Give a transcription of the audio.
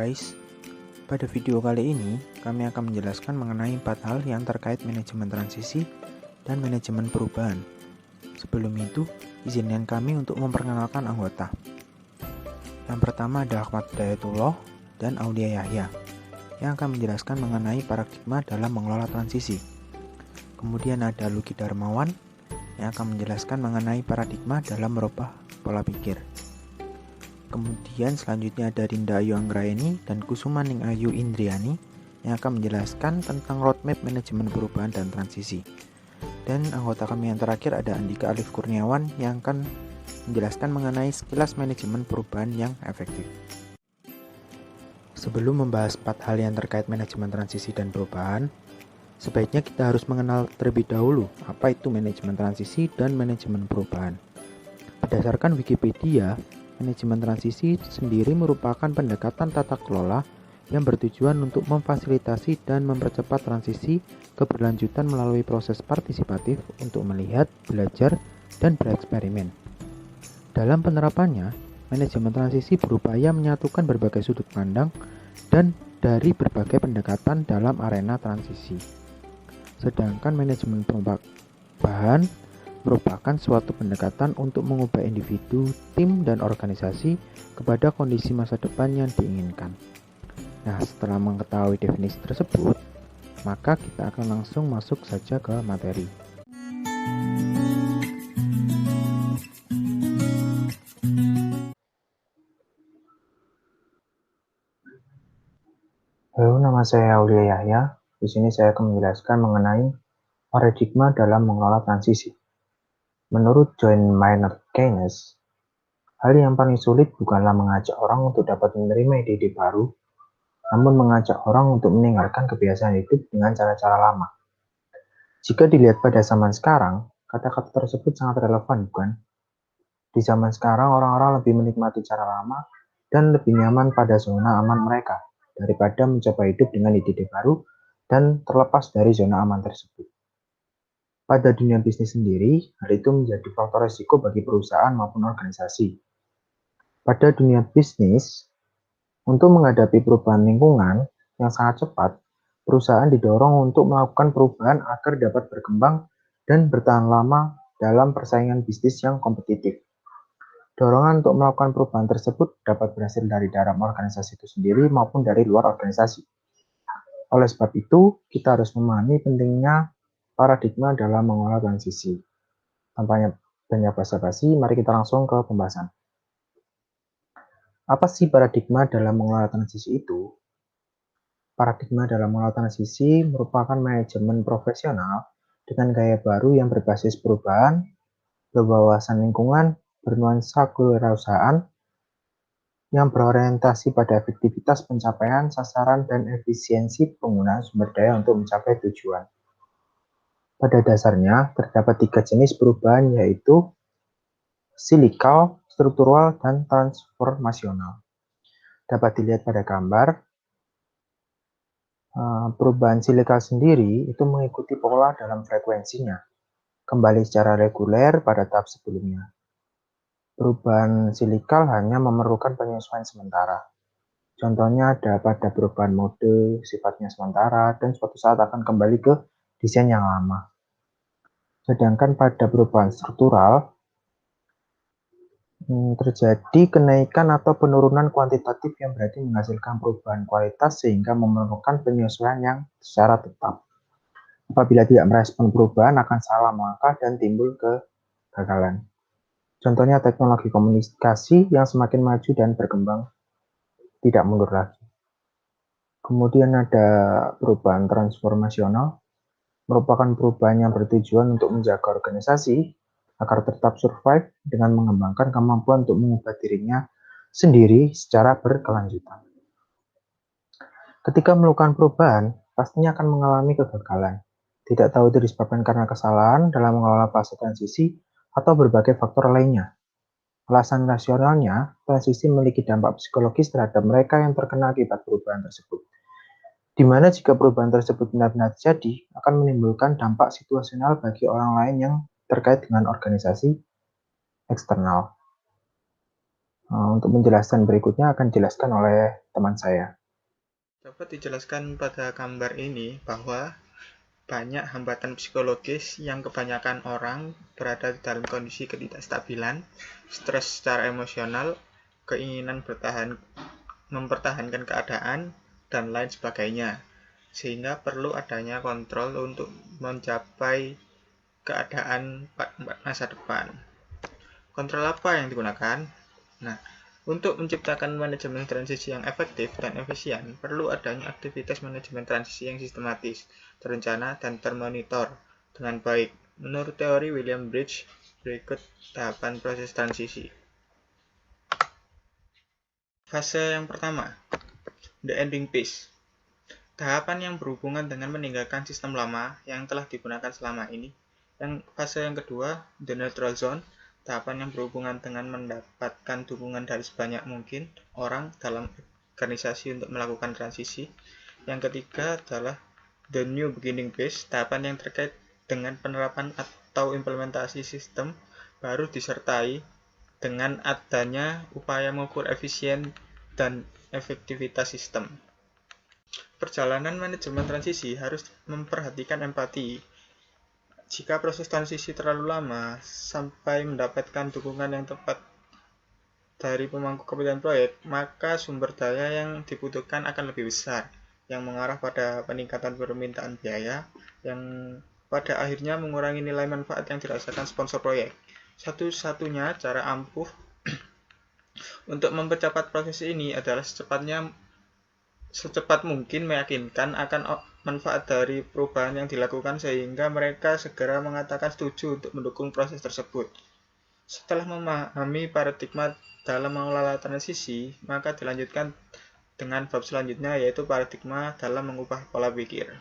guys, pada video kali ini kami akan menjelaskan mengenai 4 hal yang terkait manajemen transisi dan manajemen perubahan. Sebelum itu, izinkan kami untuk memperkenalkan anggota. Yang pertama ada Ahmad Hidayatullah dan Aulia Yahya yang akan menjelaskan mengenai paradigma dalam mengelola transisi. Kemudian ada Luki Darmawan yang akan menjelaskan mengenai paradigma dalam merubah pola pikir. Kemudian selanjutnya ada Rinda Ayu Anggraeni dan Kusuma Ning Ayu Indriani yang akan menjelaskan tentang roadmap manajemen perubahan dan transisi. Dan anggota kami yang terakhir ada Andika Alif Kurniawan yang akan menjelaskan mengenai sekilas manajemen perubahan yang efektif. Sebelum membahas 4 hal yang terkait manajemen transisi dan perubahan, sebaiknya kita harus mengenal terlebih dahulu apa itu manajemen transisi dan manajemen perubahan. Berdasarkan Wikipedia, manajemen transisi sendiri merupakan pendekatan tata kelola yang bertujuan untuk memfasilitasi dan mempercepat transisi keberlanjutan melalui proses partisipatif untuk melihat, belajar, dan bereksperimen. Dalam penerapannya, manajemen transisi berupaya menyatukan berbagai sudut pandang dan dari berbagai pendekatan dalam arena transisi. Sedangkan manajemen perubahan merupakan suatu pendekatan untuk mengubah individu, tim, dan organisasi kepada kondisi masa depan yang diinginkan. Nah, setelah mengetahui definisi tersebut, maka kita akan langsung masuk saja ke materi. Halo, nama saya Aulia Yahya. Di sini saya akan menjelaskan mengenai paradigma dalam mengelola transisi. Menurut John Maynard Keynes, hal yang paling sulit bukanlah mengajak orang untuk dapat menerima ide-ide baru, namun mengajak orang untuk meninggalkan kebiasaan hidup dengan cara-cara lama. Jika dilihat pada zaman sekarang, kata-kata tersebut sangat relevan, bukan? Di zaman sekarang, orang-orang lebih menikmati cara lama dan lebih nyaman pada zona aman mereka daripada mencoba hidup dengan ide-ide baru dan terlepas dari zona aman tersebut. Pada dunia bisnis sendiri, hal itu menjadi faktor risiko bagi perusahaan maupun organisasi. Pada dunia bisnis, untuk menghadapi perubahan lingkungan yang sangat cepat, perusahaan didorong untuk melakukan perubahan agar dapat berkembang dan bertahan lama dalam persaingan bisnis yang kompetitif. Dorongan untuk melakukan perubahan tersebut dapat berasal dari dalam organisasi itu sendiri maupun dari luar organisasi. Oleh sebab itu, kita harus memahami pentingnya paradigma dalam mengelola transisi. Tanpa banyak basa-basi, mari kita langsung ke pembahasan. Apa sih paradigma dalam mengelola transisi itu? Paradigma dalam mengelola transisi merupakan manajemen profesional dengan gaya baru yang berbasis perubahan, berwawasan lingkungan, bernuansa kewirausahaan, yang berorientasi pada efektivitas pencapaian sasaran dan efisiensi penggunaan sumber daya untuk mencapai tujuan. Pada dasarnya, terdapat 3 jenis perubahan yaitu silikal, struktural, dan transformasional. Dapat dilihat pada gambar, perubahan silikal sendiri itu mengikuti pola dalam frekuensinya, kembali secara reguler pada tahap sebelumnya. Perubahan silikal hanya memerlukan penyesuaian sementara. Contohnya ada pada perubahan mode, sifatnya sementara, dan suatu saat akan kembali ke desain yang lama. Sedangkan pada perubahan struktural, terjadi kenaikan atau penurunan kuantitatif yang berarti menghasilkan perubahan kualitas sehingga memerlukan penyesuaian yang secara tetap. Apabila tidak merespon perubahan akan salah melangkah dan timbul kegagalan. Contohnya teknologi komunikasi yang semakin maju dan berkembang tidak mundur lagi. Kemudian ada perubahan transformasional, merupakan perubahan yang bertujuan untuk menjaga organisasi agar tetap survive dengan mengembangkan kemampuan untuk mengubah dirinya sendiri secara berkelanjutan. Ketika melakukan perubahan, pastinya akan mengalami kegagalan. Tidak tahu itu disebabkan karena kesalahan dalam mengelola fase transisi atau berbagai faktor lainnya. Alasan rasionalnya, transisi memiliki dampak psikologis terhadap mereka yang terkena akibat perubahan tersebut. Di mana jika perubahan tersebut benar-benar terjadi, akan menimbulkan dampak situasional bagi orang lain yang terkait dengan organisasi eksternal. Untuk menjelaskan berikutnya akan dijelaskan oleh teman saya. Dapat dijelaskan pada gambar ini bahwa banyak hambatan psikologis yang kebanyakan orang berada di dalam kondisi ketidakstabilan, stres secara emosional, keinginan mempertahankan keadaan, dan lain sebagainya. Sehingga perlu adanya kontrol untuk mencapai keadaan masa depan. Kontrol apa yang digunakan? Nah, untuk menciptakan manajemen transisi yang efektif dan efisien, perlu adanya aktivitas manajemen transisi yang sistematis, terencana, dan termonitor dengan baik. Menurut teori William Bridge, berikut tahapan proses transisi. Fase yang pertama, the ending phase. Tahapan yang berhubungan dengan meninggalkan sistem lama yang telah digunakan selama ini. Fase yang kedua, the neutral zone. Tahapan yang berhubungan dengan mendapatkan dukungan dari sebanyak mungkin orang dalam organisasi untuk melakukan transisi. Yang ketiga adalah the new beginning phase. Tahapan yang terkait dengan penerapan atau implementasi sistem baru disertai dengan adanya upaya mengukur efisien dan efektivitas sistem. Perjalanan manajemen transisi harus memperhatikan empati. Jika proses transisi terlalu lama sampai mendapatkan dukungan yang tepat dari pemangku kepentingan proyek, maka sumber daya yang dibutuhkan akan lebih besar, yang mengarah pada peningkatan permintaan biaya, yang pada akhirnya mengurangi nilai manfaat yang dirasakan sponsor proyek. Satu-satunya cara ampuh untuk mempercepat proses ini adalah secepat mungkin meyakinkan akan manfaat dari perubahan yang dilakukan sehingga mereka segera mengatakan setuju untuk mendukung proses tersebut. Setelah memahami paradigma dalam mengelola transisi, maka dilanjutkan dengan bab selanjutnya yaitu paradigma dalam mengubah pola pikir.